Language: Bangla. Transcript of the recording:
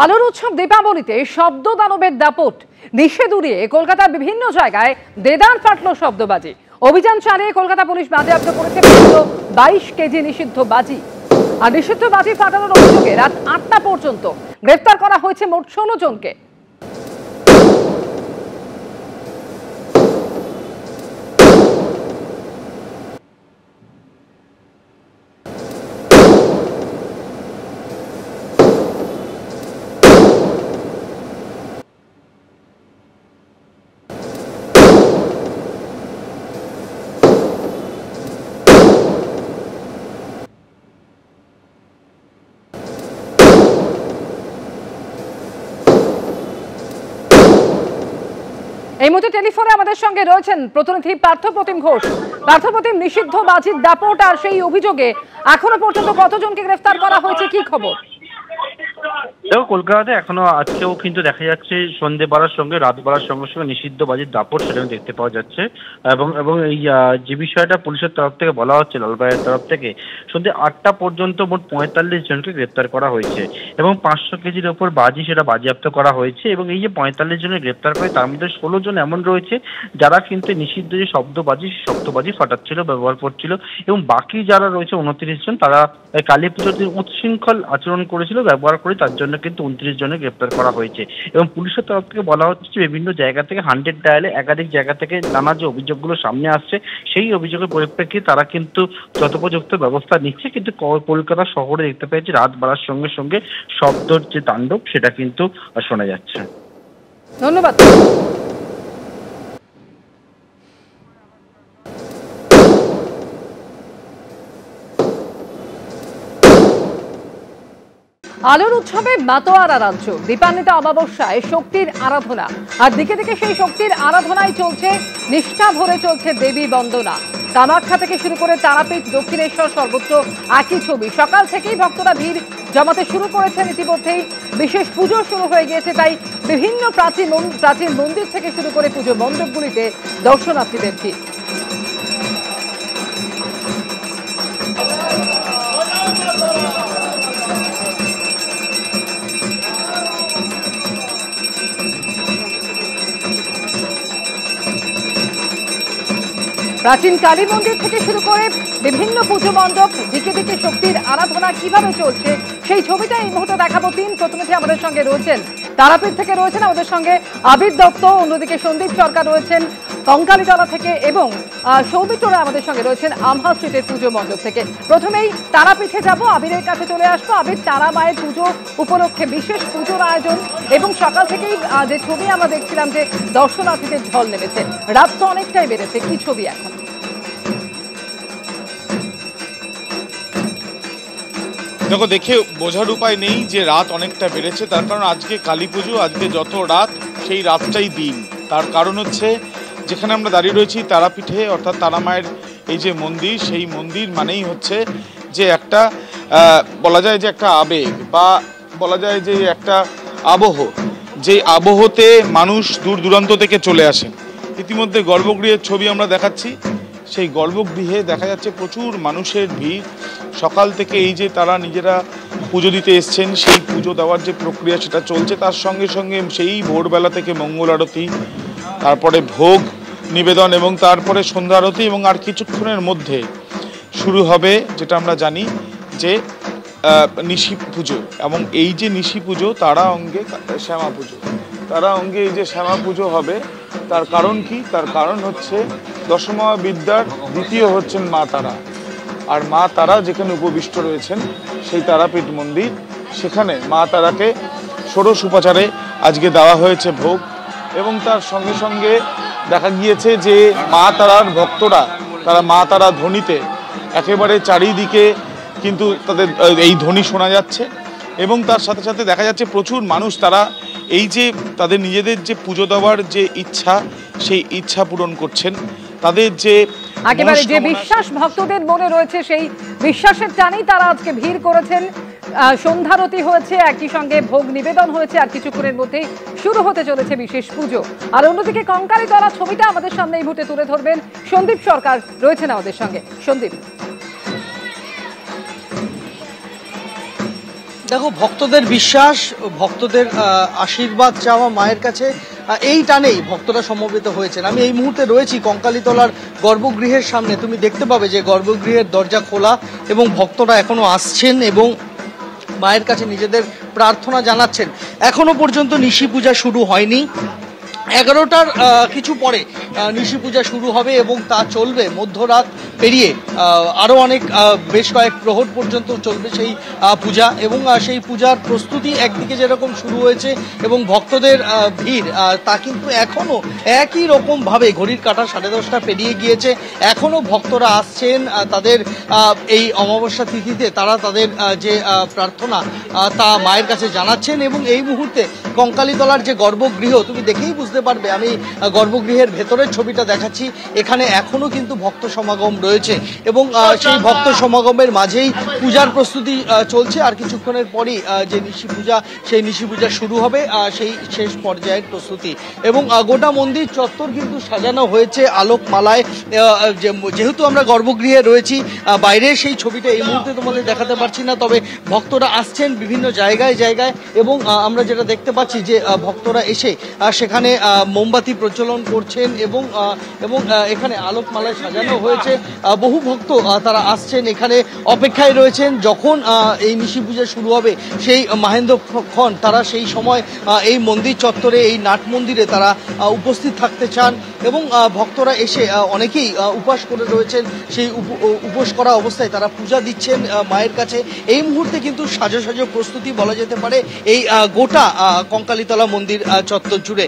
আলোর উৎসব দীপাবলিতে শব্দ দানবের দাপট নিষেধ উড়িয়ে কলকাতার বিভিন্ন জায়গায় দেদার ফাটল শব্দবাজি। অভিযান চালিয়ে কলকাতা পুলিশ বাজেয়াপ্ত করেছে 22 কেজি নিষিদ্ধ বাজি। আর নিষিদ্ধ বাজি ফাটানোর অভিযোগে রাত 8টা পর্যন্ত গ্রেফতার করা হয়েছে মোট 16 জনকে। এই মুহূর্তে টেলিফোনে আমাদের সঙ্গে রয়েছেন প্রতিনিধি পার্থপ্রতিম ঘোষ। পার্থপ্রতিম, নিষিদ্ধ বাজির দাপট আর সেই অভিযোগে এখনো পর্যন্ত কতজনকে গ্রেফতার করা হয়েছে, কি খবর? দেখো, কলকাতাতে এখনো আজকেও কিন্তু দেখা যাচ্ছে সন্ধ্যে বাড়ার সঙ্গে রাত বাড়ার সঙ্গে সঙ্গে নিষিদ্ধ বাজির দাপট সেটা দেখতে পাওয়া যাচ্ছে। এবং এই যে বিষয়টা পুলিশের তরফ থেকে বলা হচ্ছে, লালবাইয়ের তরফ থেকে সন্ধ্যে 8টা পর্যন্ত মোট 45 জনকে গ্রেপ্তার করা হয়েছে এবং 500 কেজির ওপর বাজি সেটা বাজেয়াপ্ত করা হয়েছে। এবং এই যে 45 জনের গ্রেপ্তার করে তার মধ্যে 16 জন এমন রয়েছে যারা কিন্তু নিষিদ্ধ যে শব্দবাজি ফাটাচ্ছিল, ব্যবহার করছিল। এবং বাকি যারা রয়েছে 29 জন, তারা কালী পুজোর দিন উচ্ছৃঙ্খল আচরণ করেছিল, ব্যবহার করে, তার জন্য কিন্তু 29 জনের গ্রেপ্তার করা হয়েছে। এবং পুলিশের তরফ থেকে বলা হচ্ছে যে বিভিন্ন জায়গা থেকে 100 ডায়ালে একাধিক জায়গা থেকে নানা যে অভিযোগগুলো সামনে আসছে সেই অভিযোগের পরিপ্রেক্ষিতে তারা কিন্তু যথোপযুক্ত ব্যবস্থা নিচ্ছে। কিন্তু কলকাতা শহরে দেখতে পেয়েছি রাত বাড়ার সঙ্গে সঙ্গে শব্দর যে তাণ্ডব সেটা কিন্তু শোনা যাচ্ছে। ধন্যবাদ। আলোর উৎসবে মাতোয়ারা রাজ্য। দীপান্বিতা অমাবস্যায় শক্তির আরাধনা, আর দিকে দিকে সেই শক্তির আরাধনায় চলছে নিষ্ঠা ভরে চলছে দেবী বন্দনা। কামাখ্যা থেকে শুরু করে তারাপীঠ, দক্ষিণেশ্বর সর্বত্র একই ছবি। সকাল থেকেই ভক্তরা ভিড় জমাতে শুরু করেছেন। ইতিমধ্যেই বিশেষ পুজো শুরু হয়ে গিয়েছে, তাই বিভিন্ন প্রাচীন মন্দির থেকে শুরু করে পুজো মণ্ডপগুলিতে দর্শনার্থীদের ভিড়। প্রাচীন কালী মন্দির থেকে শুরু করে বিভিন্ন পুজো মণ্ডপ, দিকে দিকে শক্তির আরাধনা কিভাবে চলছে সেই ছবিটা এই মুহূর্তে দেখাবো। 3 প্রতিনিধি আমাদের সঙ্গে রয়েছেন। তারাপীঠ থেকে রয়েছেন আমাদের সঙ্গে আবির দত্ত, অন্যদিকে সন্দীপ সরকার রয়েছেন কঙ্কালীতলা থেকে, এবং সৌমিত্ররা আমাদের সঙ্গে রয়েছেন আমহা স্ট্রিটের পুজো মণ্ডপ থেকে। প্রথমেই তারাপীঠে যাব, আবিরের কাছে চলে আসবো। আবির, তারা মায়ের পুজো উপলক্ষে বিশেষ পুজোর আয়োজন, এবং সকাল থেকেই যে ছবি আমরা দেখছিলাম যে দর্শনার্থীদের ঢল নেমেছে, রাত তো অনেকটাই বেড়েছে, কি ছবি এখন? দেখো, দেখে বোঝার উপায় নেই যে রাত অনেকটা বেড়েছে। তার কারণ আজকে কালী পুজো, আজকে যত রাত সেই রাতটাই দিন। তার কারণ হচ্ছে যেখানে আমরা দাঁড়িয়ে রয়েছি তারাপীঠে, অর্থাৎ তারা মায়ের এই যে মন্দির, সেই মন্দির মানেই হচ্ছে যে একটা বলা যায় যে একটা আবেগ, বা বলা যায় যে একটা আবহ, যে আবহতে মানুষ দূর দূরান্ত থেকে চলে আসেন। ইতিমধ্যে গর্ভগৃহের ছবি আমরা দেখাচ্ছি, সেই গর্ভগৃহে দেখা যাচ্ছে প্রচুর মানুষের ভিড়। সকাল থেকে এই যে তারা নিজেরা পুজো দিতে এসছেন, সেই পুজো দেওয়ার যে প্রক্রিয়া সেটা চলছে। তার সঙ্গে সঙ্গে সেই ভোরবেলা থেকে মঙ্গল আরতি, তারপরে ভোগ নিবেদন, এবং তারপরে সন্ধ্যা আরতি, এবং আর কিছুক্ষণের মধ্যে শুরু হবে যেটা আমরা জানি যে নিশি পুজো। এবং এই যে নিশি পুজো, তারা অঙ্গে শ্যামা পুজো, তারা অঙ্গে এই যে শ্যামা পুজো হবে, তার কারণ কি? তার কারণ হচ্ছে দশমা বিদ্যার দ্বিতীয় হচ্ছেন মা তারা। আর মা তারা যেখানে উপবিষ্ট রয়েছেন সেই তারাপীঠ মন্দির, সেখানে মা তারাকে ষোড়শ উপাচারে আজকে দেওয়া হয়েছে ভোগ। এবং তার সঙ্গে সঙ্গে দেখা গিয়েছে যে মা তারার ভক্তরা, তারা মা তারা ধ্বনিতে একেবারে চারিদিকে কিন্তু তাদের এই ধ্বনি শোনা যাচ্ছে। এবং তার সাথে সাথে দেখা যাচ্ছে প্রচুর মানুষ, তারা এই যে তাদের নিজেদের যে পুজো দেওয়ার যে ইচ্ছা, সেই ইচ্ছা পূরণ করছেন। তাদের যে একেবারে যে বিশ্বাস ভক্তদের মনে রয়েছে, সেই বিশ্বাসের টানেই তারা আজকে ভিড় করেছেন। সন্ধ্যারতি হয়েছে, একই সঙ্গে ভোগ নিবেদন হয়েছে, আর কিছুক্ষণের মধ্যেই শুরু হতে চলেছে বিশেষ পুজো। আর অন্যদিকে কঙ্কালীতলা ছবিটা আমাদের সামনে এই মুহূর্তে তুলে ধরবেন সন্দীপ সরকার, রয়েছেন আমাদের সঙ্গে। সন্দীপ, দেখো, ভক্তদের বিশ্বাস, ভক্তদের আশীর্বাদ চাওয়া মায়ের কাছে, এই টানেই ভক্তরা সমবেত হয়েছেন। আমি এই মুহূর্তে রয়েছি কঙ্কালীতলার গর্ভগৃহের সামনে। তুমি দেখতে পাবে যে গর্ভগৃহের দরজা খোলা এবং ভক্তরা এখনো আসছেন এবং মায়ের কাছে নিজেদের প্রার্থনা জানাচ্ছেন। এখনো পর্যন্ত নিশি পূজা শুরু হয়নি। 11টার কিছু পরে নিশি পূজা শুরু হবে এবং তা চলবে মধ্যরাত পেরিয়ে আরও অনেক বেশ কয়েক প্রহর পর্যন্ত চলবে সেই পূজা। এবং সেই পূজার প্রস্তুতি একদিকে যেরকম শুরু হয়েছে এবং ভক্তদের ভিড় তা কিন্তু এখনও একই রকমভাবে ঘড়ির কাঁটা 10:30 পেরিয়ে গিয়েছে। এখনও ভক্তরা আসছেন তাদের এই অমাবস্যা তিথিতে, তারা তাদের যে প্রার্থনা তা মায়ের কাছে জানাচ্ছেন। এবং এই মুহূর্তে কঙ্কালীতলার যে গর্ভগৃহ, তুমি দেখেই বুঝতে পারবে, আমি গর্ভগৃহের ভেতরের ছবিটা দেখাচ্ছি। এখানে এখনো কিন্তু ভক্ত সমাগম রয়েছে এবং সেই ভক্ত সমাগমের মাঝেই পূজার প্রস্তুতি চলছে। আর কিছুক্ষণের পরই যে নিশি পূজা, সেই নিশি পূজা শুরু হবে, সেই শেষ পর্যায়ের প্রস্তুতি। এবং গোটা মন্দির চত্বর কিন্তু সাজানো হয়েছে আলোকমালায়। যেহেতু আমরা গর্ভগৃহে রয়েছি, বাইরে সেই ছবিটা এই মুহূর্তে তোমাদের দেখাতে পারছি না, তবে ভক্তরা আসছেন বিভিন্ন জায়গায় জায়গায়। এবং আমরা যেটা দেখতে পাচ্ছি যে ভক্তরা এসে সেখানে মোমবাতি প্রজ্বলন করছেন এবং এখানে আলোকমালায় সাজানো হয়েছে। বহু ভক্ত তারা আসছেন, এখানে অপেক্ষায় রয়েছেন যখন এই নিশি পূজা শুরু হবে সেই মাহেন্দ্রক্ষণ। তারা সেই সময় এই মন্দির চত্বরে, এই নাট মন্দিরে তারা উপস্থিত থাকতে চান। এবং ভক্তরা এসে অনেকেই উপবাস করে রয়েছেন, সেই উপোস করা অবস্থায় তারা পূজা দিচ্ছেন মায়ের কাছে। এই মুহূর্তে কিন্তু সাজো প্রস্তুতি বলা যেতে পারে এই গোটা কঙ্কালীতলা মন্দির চত্বর জুড়ে।